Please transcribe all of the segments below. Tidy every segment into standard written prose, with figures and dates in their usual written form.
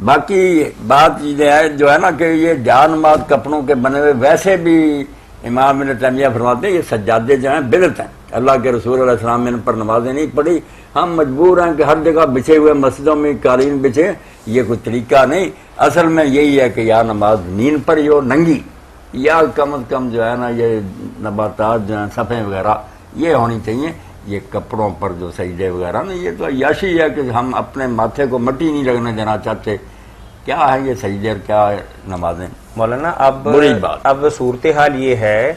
باقی بات یہ ہے جو ہے نا کہ یہ جان مات کپڑوں کے بنے ہوئے ویسے بھی امام ابن تیمیہ فرماتے ہیں یہ سجادے جو ہیں بدعت ہیں. اللہ کے رسول علیہ السلام نے ان پر نمازیں نہیں پڑھی. ہم مجبور ہیں کہ ہر جگہ بچھے ہوئے مسجدوں میں قالین بچھے، یہ کوئی طریقہ نہیں. اصل میں یہی ہے کہ یا نماز زمین پر ہی ہو ننگی، یا کم از کم جو ہے نا یہ نباتات جو ہیں صفحے وغیرہ یہ ہونی چاہیے. یہ کپڑوں پر جو سجدے وغیرہ نا یہ تو عیاشی ہے کہ ہم اپنے ماتھے کو مٹی نہیں لگنے دینا چاہتے. کیا ہے یہ سجدے اور کیا ہے نمازیں؟ مولانا اب صورتحال یہ ہے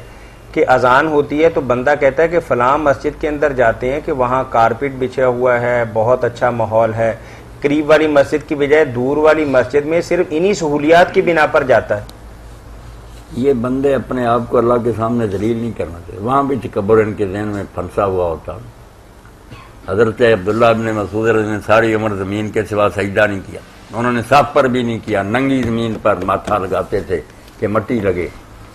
کہ اذان ہوتی ہے تو بندہ کہتا ہے کہ فلاں مسجد کے اندر جاتے ہیں کہ وہاں کارپیٹ بچھا ہوا ہے، بہت اچھا ماحول ہے، قریب والی مسجد کی بجائے دور والی مسجد میں صرف انہی سہولیات کی بنا پر جاتا ہے. یہ بندے اپنے آپ کو اللہ کے سامنے ذلیل نہیں کرنا چاہیے. وہاں بھی تکبر ان کے ذہن میں پھنسا ہوا ہوتا. حضرت عبداللہ ابن مسعود رضی اللہ عنہ نے ساری عمر زمین کے سوا سجدہ نہیں کیا، انہوں نے صف پر بھی نہیں کیا، ننگی زمین پر ماتھا لگاتے تھے کہ مٹی لگے.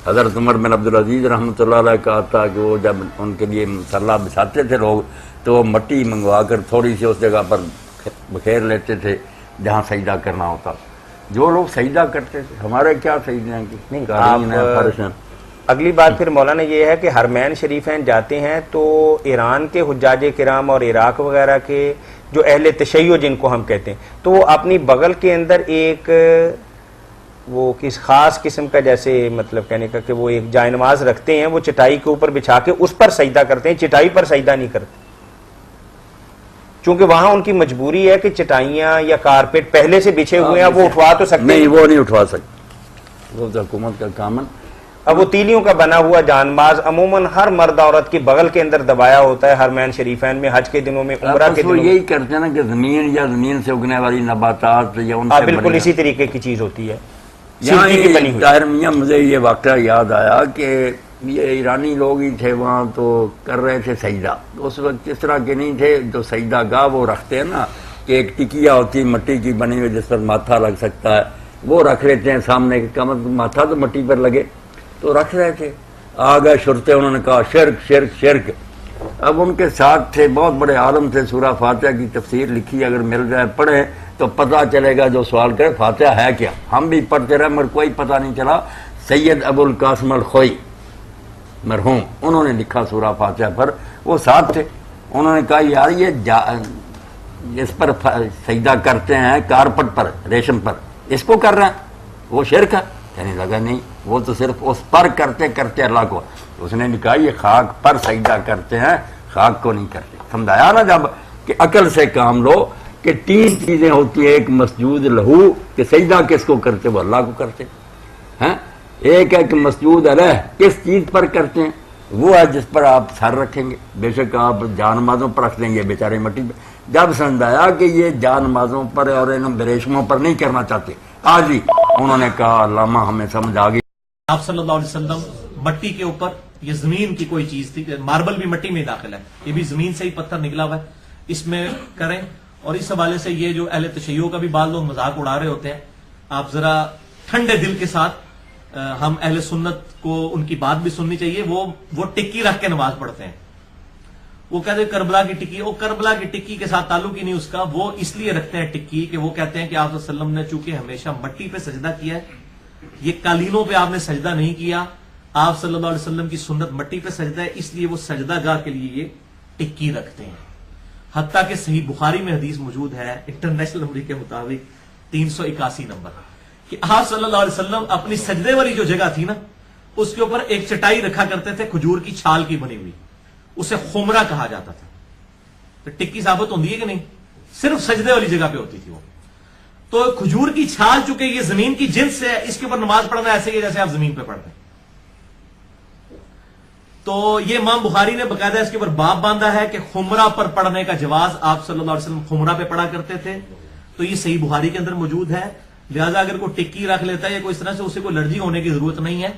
حضرت عمر بن عبدالعزیز رحمۃ اللہ علیہ کہا تھا کہ وہ جب ان کے لیے مسلح بچھاتے تھے لوگ تو وہ مٹی منگوا کر تھوڑی سی اس جگہ پر بکھیر لیتے تھے جہاں سجدہ کرنا ہوتا. جو لوگ سجدہ کرتے تھے، ہمارے کیا سجدے ہیں کہ قالین ہیں، فرش ہیں. اگلی بات پھر مولانا یہ ہے کہ حرمین شریفین جاتے ہیں تو ایران کے حجاج کرام اور عراق وغیرہ کے جو اہل تشیع جن کو ہم کہتے ہیں تو وہ اپنی بغل کے اندر ایک وہ کس خاص قسم کا جیسے مطلب کہنے کا کہ وہ ایک جائے نماز رکھتے ہیں، وہ چٹائی کے اوپر بچھا کے اس پر سجدہ کرتے ہیں، چٹائی پر سجدہ نہیں کرتے چونکہ وہاں ان کی مجبوری ہے کہ چٹائیاں یا کارپیٹ پہلے سے بچھے ہوئے ہیں وہ اٹھوا تو سکتے نہیں، وہ نہیں اٹھوا سکتے، وہ حکومت کا کام ہے. اب وہ تیلیوں کا بنا ہوا جانماز عموماً ہر مرد عورت کی بغل کے اندر دبایا ہوتا ہے حرمین شریفین میں، حج کے دنوں میں، عمرہ کے دنوں میں. یہی کرتے ہیں نا کہ زمین یا زمین سے اگنے والی نباتات یا ان سے بالکل اسی طریقے کی چیز ہوتی ہے. طاہر میاں مجھے یہ واقعہ یاد آیا کہ یہ ایرانی لوگ ہی تھے وہاں تو کر رہے تھے سجدہ. اس وقت اس طرح کے نہیں تھے جو سجدہ گاہ وہ رکھتے ہیں نا کہ ایک ٹکیا ہوتی ہے مٹی کی بنی ہوئی جس پر ماتھا لگ سکتا ہے، وہ رکھ لیتے ہیں سامنے. کم از کم ماتھا تو مٹی پر لگے تو رکھ رہے تھے. آ گئے شرطے، انہوں نے کہا شرک شرک شرک. اب ان کے ساتھ تھے بہت بڑے عالم تھے، سورہ فاتحہ کی تفسیر لکھی، اگر مل جائے پڑھیں تو پتہ چلے گا جو سوال کرے فاتحہ ہے کیا. ہم بھی پڑھتے رہے مگر کوئی پتہ نہیں چلا. سید ابو القاسم الخوئی مرحوم انہوں نے لکھا سورہ فاتحہ پر، وہ ساتھ تھے. انہوں نے کہا یار یہ اس پر سجدہ کرتے ہیں کارپٹ پر، ریشم پر، اس کو کر رہے ہیں، وہ شرک ہے. کہنے لگا نہیں، وہ تو صرف اس پر کرتے کرتے اللہ کو. اس نے کہا یہ خاک پر سجدہ کرتے ہیں، خاک کو نہیں کرتے. سمجھایا نا جب کہ عقل سے کام لو کہ تین چیزیں ہوتی ہیں، ایک مسجود لہو کہ سجدہ کس کو کرتے، وہ اللہ کو کرتے ہیں. ایک ہے کہ مسجود علیہ کس چیز پر کرتے ہیں، وہ ہے جس پر آپ سر رکھیں گے. بے شک آپ جان مازوں پر رکھ دیں گے بیچارے مٹی پہ. جب سمجھایا کہ یہ جان مازوں پر اور ان بریشموں پر نہیں کرنا چاہتے، آج ہی انہوں نے کہا علامہ ہمیں سمجھ آ گئی. آپ صلی اللہ علیہ وسلم مٹی کے اوپر، یہ زمین کی کوئی چیز تھی، ماربل بھی مٹی میں داخل ہے، یہ بھی زمین سے ہی پتھر نکلا ہوا ہے، اس میں کریں. اور اس حوالے سے یہ جو اہل تشیع کا بھی بعض لوگ مذاق اڑا رہے ہوتے ہیں، آپ ذرا ٹھنڈے دل کے ساتھ، ہم اہل سنت کو ان کی بات بھی سننی چاہیے. وہ ٹکی رکھ کے نماز پڑھتے ہیں، وہ کہتے ہیں کربلا کی ٹکی. وہ کربلا کی ٹکی کے ساتھ تعلق ہی نہیں اس کا. وہ اس لیے رکھتے ہیں ٹکی کہ وہ کہتے ہیں کہ آپ صلی اللہ علیہ وسلم نے چونکہ ہمیشہ مٹی پہ سجدہ کیا ہے، یہ قالینوں پہ آپ نے سجدہ نہیں کیا. آپ صلی اللہ علیہ وسلم کی سنت مٹی پہ سجدہ ہے، اس لیے وہ سجدہ گاہ کے لیے یہ ٹکی رکھتے ہیں. حتیٰ کہ صحیح بخاری میں حدیث موجود ہے انٹرنیشنل نمبر کے مطابق 381 نمبر کہ آپ صلی اللہ علیہ وسلم اپنی سجدے والی جو جگہ تھی نا اس کے اوپر ایک چٹائی رکھا کرتے تھے کھجور کی چھال کی بنی ہوئی، اسے خمرہ کہا جاتا تھا. تو ٹکی ثابت ہوتی ہے کہ نہیں، صرف سجدے والی جگہ پہ ہوتی تھی وہ. تو کھجور کی چھال چونکہ یہ زمین کی جنس ہے، اس کے اوپر نماز پڑھنا ایسے ہی جیسے آپ زمین پہ پڑھتے ہیں. تو یہ امام بخاری نے باقاعدہ اس کے اوپر باب باندھا ہے کہ خمرہ پر پڑھنے کا جواز، آپ صلی اللہ علیہ وسلم خمرہ پہ پڑھا کرتے تھے. تو یہ صحیح بخاری کے اندر موجود ہے. لہذا اگر کوئی ٹکی رکھ لیتا ہے یا کوئی اس طرح سے اسے کوئی الرجی ہونے کی ضرورت نہیں ہے.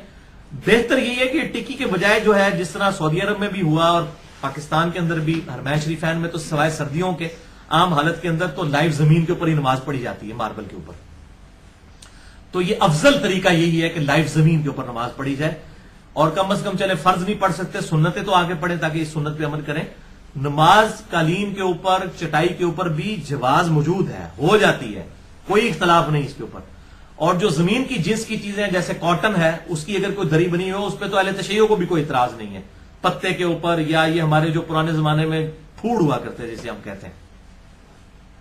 بہتر یہ ہے کہ ٹکی کے بجائے جو ہے جس طرح سعودی عرب میں بھی ہوا اور پاکستان کے اندر بھی حرمین شریفین میں تو سوائے سردیوں کے عام حالت کے اندر تو لائیو زمین کے اوپر ہی نماز پڑھی جاتی ہے، ماربل کے اوپر. تو یہ افضل طریقہ یہی ہے کہ لائیو زمین کے اوپر نماز پڑھی جائے. اور کم از کم چلے فرض نہیں پڑھ سکتے، سنتیں تو آگے پڑھیں تاکہ اس سنت پہ عمل کریں. نماز قالین کے اوپر، چٹائی کے اوپر بھی جواز موجود ہے، ہو جاتی ہے، کوئی اختلاف نہیں اس کے اوپر. اور جو زمین کی جنس کی چیزیں جیسے کاٹن ہے, اس کی اگر کوئی دری بنی ہو اس پہ تو اہل تشیع کو بھی کوئی اعتراض نہیں ہے. پتے کے اوپر, یا یہ ہمارے جو پرانے زمانے میں پھوڑ ہوا کرتے جسے ہم کہتے ہیں,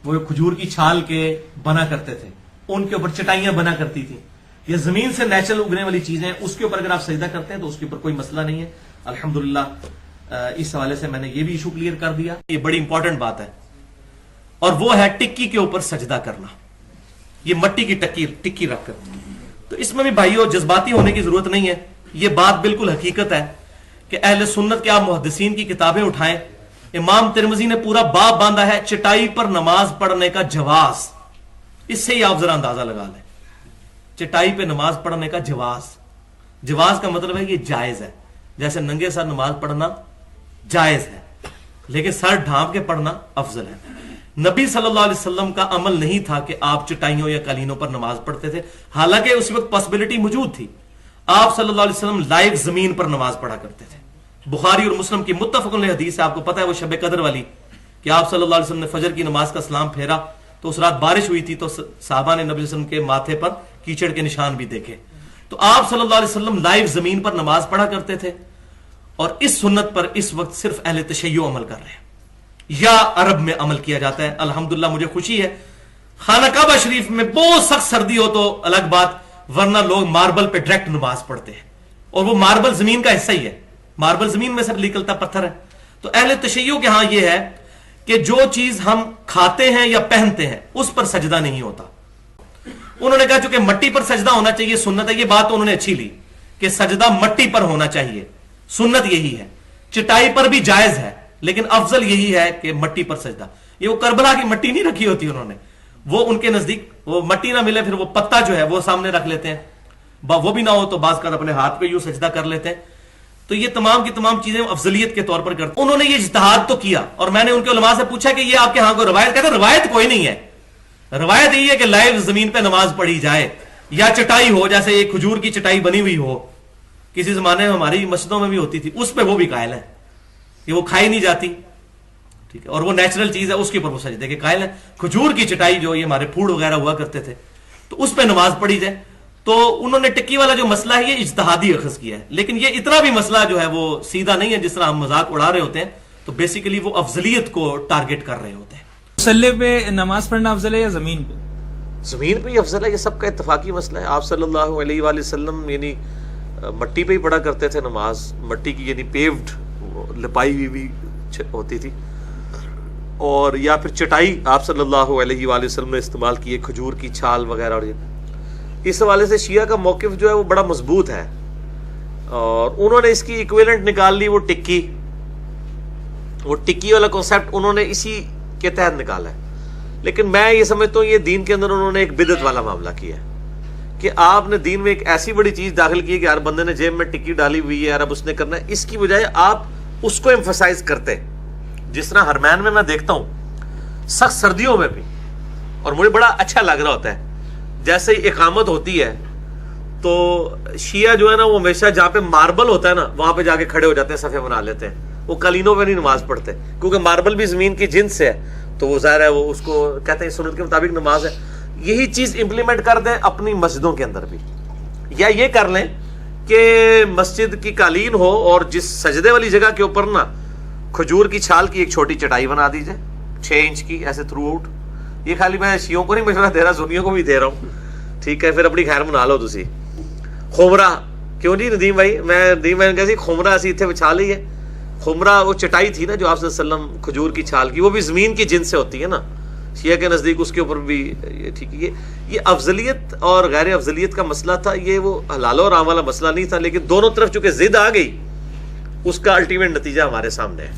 وہ کھجور کی چھال کے بنا کرتے تھے, ان کے اوپر چٹائیاں بنا کرتی تھی. یہ زمین سے نیچرل اگنے والی چیزیں, اس کے اوپر اگر آپ سجدہ کرتے ہیں تو اس کے اوپر کوئی مسئلہ نہیں ہے. الحمدللہ اس حوالے سے میں نے یہ بھی ایشو کلیئر کر دیا. یہ بڑی امپورٹنٹ بات ہے, اور وہ ہے ٹکی کے اوپر سجدہ کرنا. یہ مٹی کی ٹکی رکھ کر, تو اس میں بھی بھائیو جذباتی ہونے کی ضرورت نہیں ہے. یہ بات بالکل حقیقت ہے کہ اہل سنت کے آپ محدثین کی کتابیں اٹھائیں, امام ترمذی نے پورا باب باندھا ہے چٹائی پر نماز پڑھنے کا جواز. اس سے ہی آپ ذرا اندازہ لگا لیں, چٹائی پہ نماز پڑھنے کا جواز. جواز کا مطلب ہے یہ جائز ہے, جیسے ننگے سر نماز پڑھنا جائز ہے, لیکن سر ڈھانپ کے پڑھنا افضل ہے. نبی صلی اللہ علیہ وسلم کا عمل نہیں تھا کہ آپ چٹائیوں یا قالینوں پر نماز پڑھتے تھے, حالانکہ اس وقت پاسبلٹی موجود تھی. آپ صلی اللہ علیہ وسلم لائیو زمین پر نماز پڑھا کرتے تھے. بخاری اور مسلم کی متفق علیہ حدیث ہے, آپ کو پتا ہے وہ شب قدر والی, کہ آپ صلی اللہ علیہ وسلم نے فجر کی نماز کا سلام پھیرا تو اس رات بارش ہوئی تھی, تو صحابہ نے نبی صلی اللہ علیہ وسلم کے ماتھے پر کیچڑ کے نشان بھی دیکھے. تو آپ صلی اللہ علیہ وسلم لائیو زمین پر نماز پڑھا کرتے تھے, اور اس سنت پر اس وقت صرف اہل تشیع عمل کر رہے ہیں, یا عرب میں عمل کیا جاتا ہے. الحمدللہ مجھے خوشی ہے, خانہ کعبہ شریف میں بہت سخت سردی ہو تو الگ بات, ورنہ لوگ ماربل پہ ڈائریکٹ نماز پڑھتے ہیں, اور وہ ماربل زمین کا حصہ ہی ہے, ماربل زمین میں سے نکلتا پتھر ہے. تو اہل تشیع کے ہاں یہ ہے کہ جو چیز ہم کھاتے ہیں یا پہنتے ہیں اس پر سجدہ نہیں ہوتا. انہوں نے کہا چونکہ مٹی پر سجدہ ہونا چاہیے سنت ہے, یہ بات انہوں نے اچھی لی کہ سجدہ مٹی پر ہونا چاہیے, سنت یہی ہے. چٹائی پر بھی جائز ہے, لیکن افضل یہی ہے کہ مٹی پر سجدہ. یہ وہ کربلا کی مٹی نہیں رکھی ہوتی انہوں نے, وہ ان کے نزدیک وہ مٹی نہ ملے پھر وہ پتا جو ہے وہ سامنے رکھ لیتے ہیں, وہ بھی نہ ہو تو بعض کا اپنے ہاتھ پہ یوں سجدہ کر لیتے ہیں. تو یہ تمام کی تمام چیزیں افضلیت کے طور پر کرتے. انہوں نے یہ اجتہاد تو کیا, اور میں نے ان کے علماء سے پوچھا کہ یہ آپ کے ہاں کوئی روایت, کہتے ہیں روایت کوئی نہیں ہے. روایت یہ ہے کہ لائیو زمین پہ نماز پڑھی جائے, یا چٹائی ہو, جیسے ایک کھجور کی چٹائی بنی ہوئی ہو, کسی زمانے میں ہماری مسجدوں میں بھی ہوتی تھی, اس پہ وہ بھی قائل ہے کہ وہ کھائی نہیں جاتی, ٹھیک ہے, اور وہ نیچرل چیز ہے, اس کے اوپر وہ سجدے کے قائل ہے. کھجور کی چٹائی جو یہ ہمارے پھوڑ وغیرہ ہوا کرتے تھے, تو اس پہ نماز پڑھی جائے. تو انہوں نے ٹکی والا جو مسئلہ ہے یہ اجتہادی اخذ کیا ہے, لیکن یہ اتنا بھی مسئلہ جو ہے وہ سیدھا نہیں ہے جس طرح ہم مذاق اڑا رہے ہوتے ہیں. تو بیسیکلی وہ افضلیت کو ٹارگٹ کر رہے ہوتے ہیں. مسلح پہ نماز پڑھنا افضل ہے یا زمین پہ؟ زمین پہ ہی افضل ہے, یہ سب کا اتفاقی مسئلہ ہے. آپ صلی اللہ علیہ وآلہ وسلم یعنی مٹی پہ ہی پڑھا کرتے تھے نماز, مٹی کی یعنی پیوڈ لپائی ہوئی بھی ہوتی تھی, اور یا پھر چٹائی آپ صلی اللہ علیہ وآلہ وسلم نے استعمال کی ہے, کھجور کی چھال وغیرہ. اور اس حوالے سے شیعہ کا موقف جو ہے وہ بڑا مضبوط ہے, اور انہوں نے اس کی ایکویلنٹ نکال لی, وہ ٹکی والا کانسیپٹ انہوں نے اسی کے تحت نکالا ہے. لیکن میں یہ سمجھتا ہوں یہ دین کے اندر انہوں نے ایک بدعت والا معاملہ کیا ہے, کہ آپ نے دین میں ایک ایسی بڑی چیز داخل کی ہے کہ ہر بندے نے جیب میں ٹکی ڈالی ہوئی ہے, اب اس نے کرنا ہے. اس کی بجائے آپ اس کو ایمفسائز کرتے, جس طرح حرمین میں دیکھتا ہوں سخت سردیوں میں بھی, اور مجھے بڑا اچھا لگ رہا ہوتا ہے, جیسے ہی اقامت ہوتی ہے تو شیعہ جو ہے نا وہ ہمیشہ جہاں پہ ماربل ہوتا ہے نا وہاں پہ جا کے کھڑے ہو جاتے ہیں, صفے بنا لیتے ہیں. وہ قالینوں پہ نہیں نماز پڑھتے, کیونکہ ماربل بھی زمین کی جنس سے ہے, تو وہ ظاہر ہے وہ اس کو کہتے ہیں سنت کے مطابق نماز ہے. یہی چیز امپلیمنٹ کر دیں اپنی مسجدوں کے اندر بھی, یا یہ کر لیں کہ مسجد کی قالین ہو اور جس سجدے والی جگہ کے اوپر نا کھجور کی چھال کی ایک چھوٹی چٹائی بنا دی جائے 6 انچ کی, ایسے تھرو آؤٹ. یہ خالی میں شیعوں کو نہیں مشورہ دے رہا, سنیوں کو بھی دے رہا ہوں, ٹھیک ہے. پھر اپنی خیر منا لو تسی. خمرہ کیوں جی ندیم بھائی, ندیم بھائی نے کہا سی خمرہ اسی اتنے بچھا لی ہے. خمرہ وہ چٹائی تھی نا جو آپ صلی اللہ علیہ وسلم کھجور کی چھال کی, وہ بھی زمین کی جنس سے ہوتی ہے نا, شیعہ کے نزدیک اس کے اوپر بھی ٹھیک ہے. یہ افضلیت اور غیر افضلیت کا مسئلہ تھا, یہ وہ حلال و حرام والا مسئلہ نہیں تھا. لیکن دونوں طرف چونکہ ضد آ گئی, اس کا الٹیمیٹ نتیجہ ہمارے سامنے ہے.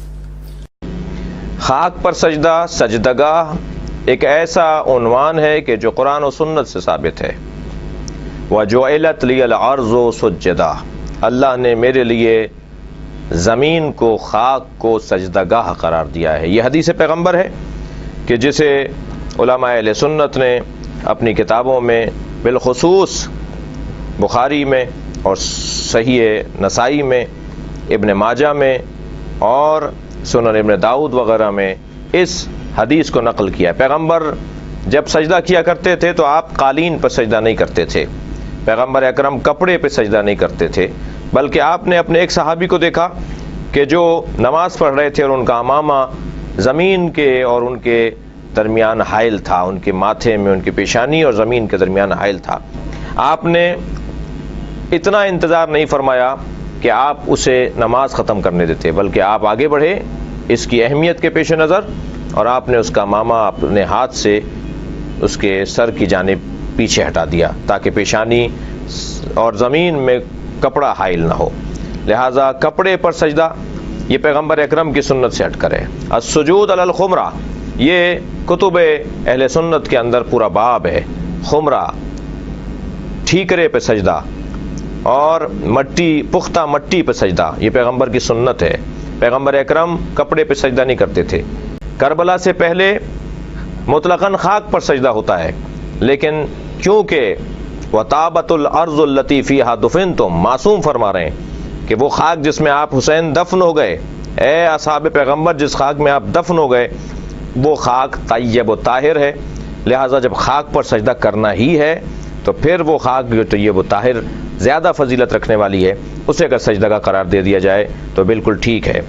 خاک پر سجدہ, سجدگاہ ایک ایسا عنوان ہے کہ جو قرآن و سنت سے ثابت ہے. وَجُعِلَتْ لِيَ الْأَرْضُ سُجَّدًا, اللہ نے میرے لیے زمین کو, خاک کو سجدگاہ قرار دیا ہے. یہ حدیث پیغمبر ہے کہ جسے علماء اہل سنت نے اپنی کتابوں میں بالخصوص بخاری میں اور صحیح نسائی میں, ابن ماجہ میں اور سنن ابن داؤد وغیرہ میں اس حدیث کو نقل کیا. پیغمبر جب سجدہ کیا کرتے تھے تو آپ قالین پر سجدہ نہیں کرتے تھے، پیغمبر اکرم کپڑے پہ سجدہ نہیں کرتے تھے، بلکہ آپ نے اپنے ایک صحابی کو دیکھا کہ جو نماز پڑھ رہے تھے اور ان کا امامہ زمین کے اور ان کے درمیان حائل تھا، ان کے ماتھے میں ان کی پیشانی اور زمین کے درمیان حائل تھا، آپ نے اتنا انتظار نہیں فرمایا کہ آپ اسے نماز ختم کرنے دیتے، بلکہ آپ آگے بڑھے اس کی اہمیت کے پیش نظر، اور آپ نے اس کا امامہ اپنے ہاتھ سے اس کے سر کی جانب پیچھے ہٹا دیا تاکہ پیشانی اور زمین میں کپڑا حائل نہ ہو۔ لہٰذا کپڑے پر سجدہ یہ پیغمبر اکرم کی سنت سے ہٹ کر ہے۔ السجود علی الخمرہ، یہ کتب اہل سنت کے اندر پورا باب ہے، خمرہ ٹھیکرے پہ سجدہ اور مٹی، پختہ مٹی پہ سجدہ، یہ پیغمبر کی سنت ہے۔ پیغمبر اکرم کپڑے پہ سجدہ نہیں کرتے تھے۔ کربلا سے پہلے مطلقاً خاک پر سجدہ ہوتا ہے، لیکن کیونکہ وَطَابَتُ الْأَرْضُ الَّتِي فِيهَا دُفِنْتُمْ، معصوم فرما رہے ہیں کہ وہ خاک جس میں آپ حسین دفن ہو گئے، اے اصحاب پیغمبر جس خاک میں آپ دفن ہو گئے، وہ خاک طیب و طاہر ہے، لہٰذا جب خاک پر سجدہ کرنا ہی ہے تو پھر وہ خاک جو طیب و طاہر زیادہ فضیلت رکھنے والی ہے، اسے اگر سجدہ کا قرار دے دیا جائے تو بالکل ٹھیک ہے۔